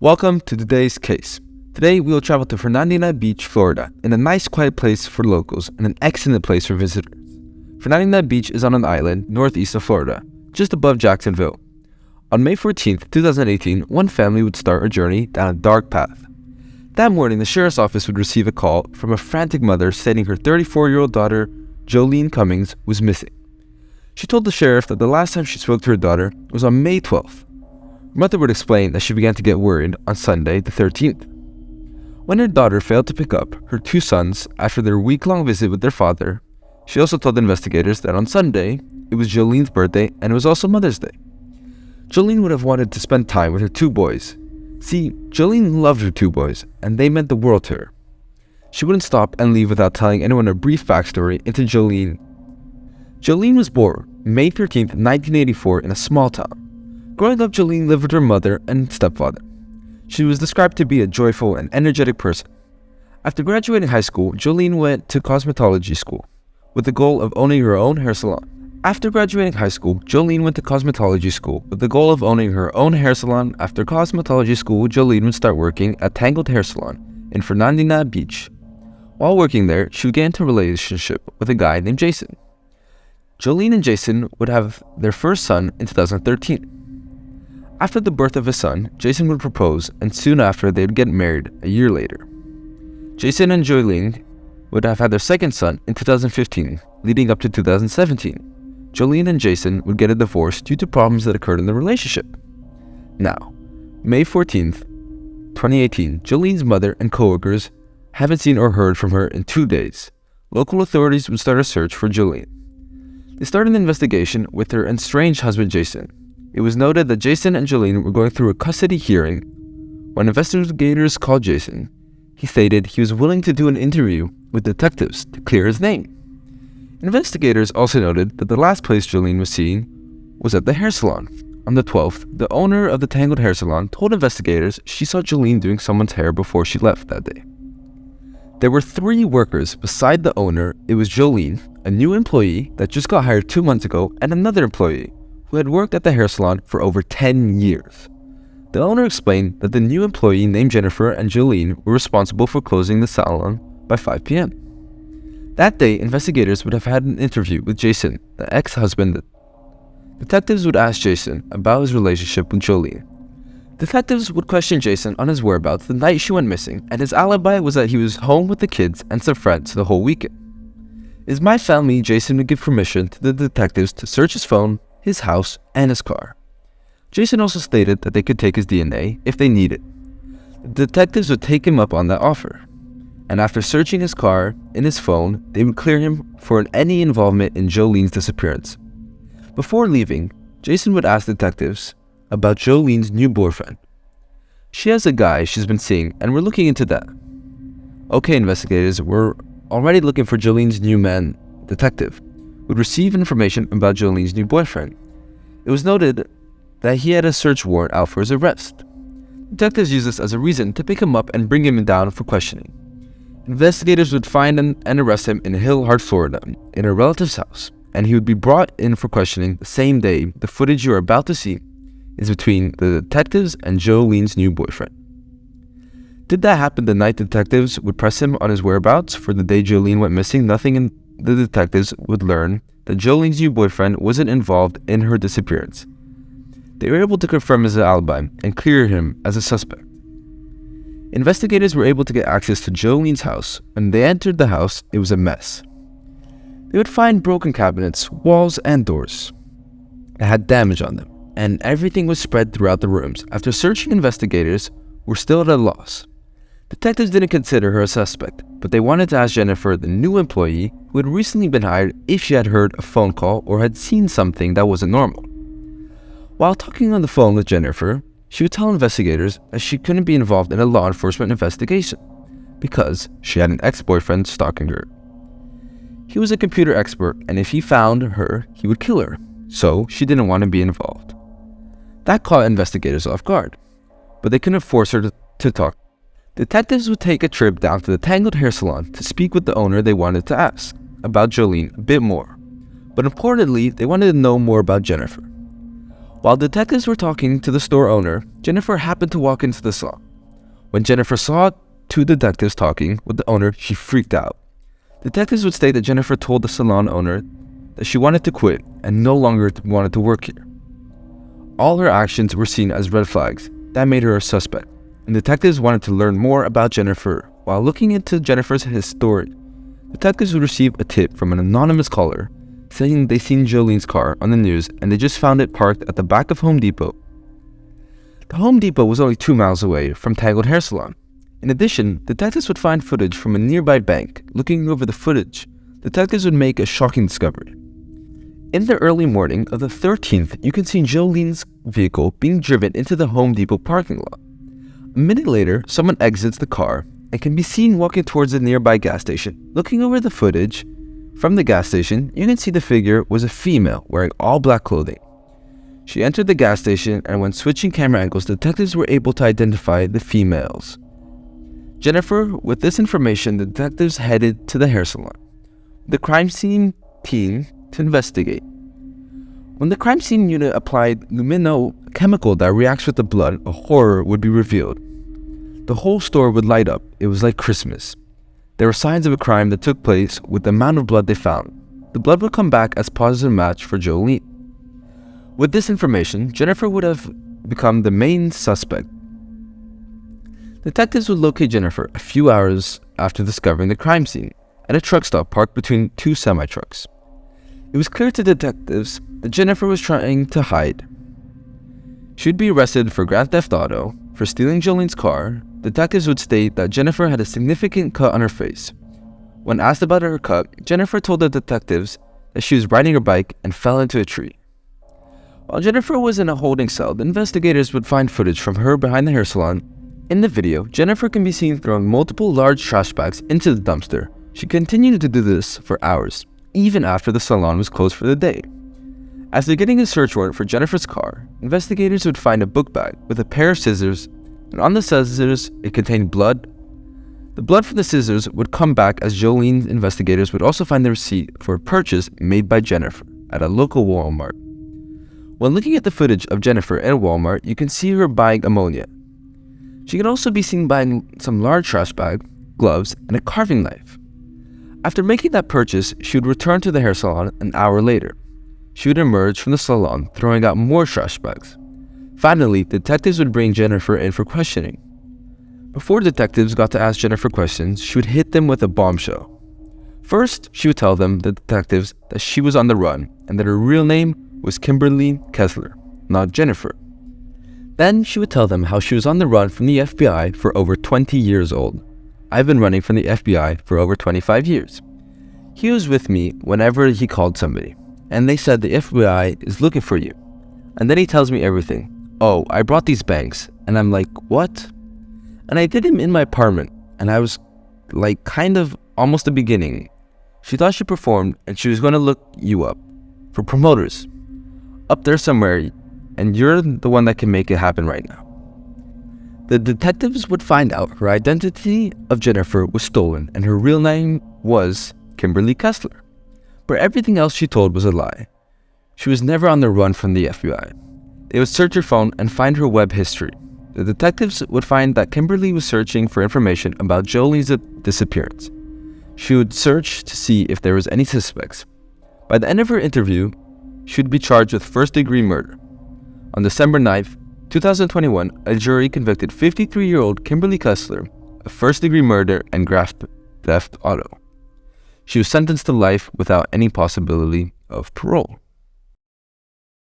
Welcome to today's case. Today we will travel to Fernandina Beach, Florida, in a nice quiet place for locals and an excellent place for visitors. Fernandina Beach is on an island northeast of Florida, just above Jacksonville. On May 14, 2018, one family would start a journey down a dark path. That morning, the sheriff's office would receive a call from a frantic mother stating her 34-year-old daughter, Jolene Cummings, was missing. She told the sheriff that the last time she spoke to her daughter was on May 12th. Her mother would explain that she began to get worried on Sunday the 13th. When her daughter failed to pick up her two sons after their week-long visit with their father, she also told investigators that on Sunday, it was Jolene's birthday and it was also Mother's Day. Jolene would have wanted to spend time with her two boys. See, Jolene loved her two boys, and they meant the world to her. She wouldn't stop and leave without telling anyone a brief backstory into Jolene. Jolene was born May 13, 1984 in a small town. Growing up, Jolene lived with her mother and stepfather. She was described to be a joyful and energetic person. After graduating high school, Jolene went to Cosmetology School with the goal of owning her own hair salon. After graduating high school, Jolene went to Cosmetology School with the goal of owning her own hair salon. After Cosmetology School, Jolene would start working at Tangled Hair Salon in Fernandina Beach. While working there, she would get into a relationship with a guy named Jason. Jolene and Jason would have their first son in 2013. After the birth of his son, Jason would propose, and soon after they would get married a year later. Jason and Jolene would have had their second son in 2015, leading up to 2017. Jolene and Jason would get a divorce due to problems that occurred in the relationship. Now, May 14th, 2018, Jolene's mother and coworkers haven't seen or heard from her in 2 days. Local authorities would start a search for Jolene. They started an investigation with her estranged husband Jason. It was noted that Jason and Jolene were going through a custody hearing. When investigators called Jason, he stated he was willing to do an interview with detectives to clear his name. Investigators also noted that the last place Jolene was seen was at the hair salon. On the 12th, the owner of the Tangled Hair Salon told investigators she saw Jolene doing someone's hair before she left that day. There were 3 workers beside the owner. It was Jolene, a new employee that just got hired 2 months ago, and another employee who had worked at the hair salon for over 10 years. The owner explained that the new employee named Jennifer and Jolene were responsible for closing the salon by 5 p.m. That day, investigators would have had an interview with Jason, the ex-husband. Detectives would ask Jason about his relationship with Jolene. Detectives would question Jason on his whereabouts the night she went missing, and his alibi was that he was home with the kids and some friends the whole weekend. "Is my family," Jason would give permission to the detectives to search his phone, his house, and his car. Jason also stated that they could take his DNA if they needed. The detectives would take him up on that offer, and after searching his car and his phone, they would clear him for any involvement in Jolene's disappearance. Before leaving, Jason would ask detectives about Jolene's new boyfriend. "She has a guy she's been seeing, and we're looking into that." "Okay, investigators, we're already looking for Jolene's new man." Detective would receive information about Jolene's new boyfriend. It was noted that he had a search warrant out for his arrest. Detectives used this as a reason to pick him up and bring him down for questioning. Investigators would find and arrest him in Hillhart, Florida, in a relative's house, and he would be brought in for questioning the same day. The footage you are about to see is between the detectives and Jolene's new boyfriend. Did that happen the night detectives would press him on his whereabouts for the day Jolene went missing? Nothing, and the detectives would learn that Jolene's new boyfriend wasn't involved in her disappearance. They were able to confirm his alibi and clear him as a suspect. Investigators were able to get access to Jolene's house. When they entered the house, it was a mess. They would find broken cabinets, walls, and doors that had damage on them, and everything was spread throughout the rooms. After searching, investigators were still at a loss. Detectives didn't consider her a suspect, but they wanted to ask Jennifer, the new employee who had recently been hired, if she had heard a phone call or had seen something that wasn't normal. While talking on the phone with Jennifer, she would tell investigators that she couldn't be involved in a law enforcement investigation because she had an ex-boyfriend stalking her. He was a computer expert, and if he found her, he would kill her, so she didn't want to be involved. That caught investigators off guard, but they couldn't force her to talk. Detectives would take a trip down to the Tangled Hair Salon to speak with the owner. They wanted to ask about Jolene a bit more, but importantly, they wanted to know more about Jennifer. While detectives were talking to the store owner, Jennifer happened to walk into the salon. When Jennifer saw two detectives talking with the owner, she freaked out. Detectives would state that Jennifer told the salon owner that she wanted to quit and no longer wanted to work here. All her actions were seen as red flags that made her a suspect, and detectives wanted to learn more about Jennifer. While looking into Jennifer's history, detectives would receive a tip from an anonymous caller saying they seen Jolene's car on the news and they just found it parked at the back of Home Depot. The Home Depot was only 2 miles away from Tangled Hair Salon. In addition, detectives would find footage from a nearby bank. Looking over the footage, detectives would make a shocking discovery. In the early morning of the 13th, you can see Jolene's vehicle being driven into the Home Depot parking lot. A minute later, someone exits the car and can be seen walking towards a nearby gas station. Looking over the footage from the gas station, you can see the figure was a female wearing all black clothing. She entered the gas station, and when switching camera angles, detectives were able to identify the females. Jennifer, with this information, the detectives headed to the hair salon, the crime scene team, to investigate. When the crime scene unit applied lumino, a chemical that reacts with the blood, a horror would be revealed. The whole store would light up. It was like Christmas. There were signs of a crime that took place with the amount of blood they found. The blood would come back as positive match for Jolene. With this information, Jennifer would have become the main suspect. Detectives would locate Jennifer a few hours after discovering the crime scene at a truck stop parked between two semi-trucks. It was clear to detectives that Jennifer was trying to hide. She would be arrested for grand theft auto. For stealing Jolene's car, detectives would state that Jennifer had a significant cut on her face. When asked about her cut, Jennifer told the detectives that she was riding her bike and fell into a tree. While Jennifer was in a holding cell, the investigators would find footage from her behind the hair salon. In the video, Jennifer can be seen throwing multiple large trash bags into the dumpster. She continued to do this for hours, even after the salon was closed for the day. After getting a search warrant for Jennifer's car, investigators would find a book bag with a pair of scissors, and on the scissors, it contained blood. The blood from the scissors would come back, as Jolene's investigators would also find the receipt for a purchase made by Jennifer at a local Walmart. When looking at the footage of Jennifer at Walmart, you can see her buying ammonia. She can also be seen buying some large trash bag, gloves, and a carving knife. After making that purchase, she would return to the hair salon an hour later. She would emerge from the salon, throwing out more trash bags. Finally, detectives would bring Jennifer in for questioning. Before detectives got to ask Jennifer questions, she would hit them with a bombshell. First, she would tell them, the detectives, that she was on the run and that her real name was Kimberly Kessler, not Jennifer. Then she would tell them how she was on the run from the FBI for over 20 years old. I've been running from the FBI for over 25 years. He was with me whenever he called somebody, and they said the FBI is looking for you. And then he tells me everything. Oh, I brought these banks. And I'm like, what? And I did him in my apartment, and I was like kind of almost the beginning. She thought she performed, and she was going to look you up for promoters up there somewhere, and you're the one that can make it happen right now. The detectives would find out her identity of Jennifer was stolen and her real name was Kimberly Kessler. But everything else she told was a lie. She was never on the run from the FBI. They would search her phone and find her web history. The detectives would find that Kimberly was searching for information about Jolene's disappearance. She would search to see if there was any suspects. By the end of her interview, she would be charged with first-degree murder. On December 9th, 2021, a jury convicted 53-year-old Kimberly Kessler of first-degree murder and grand theft auto. She was sentenced to life without any possibility of parole.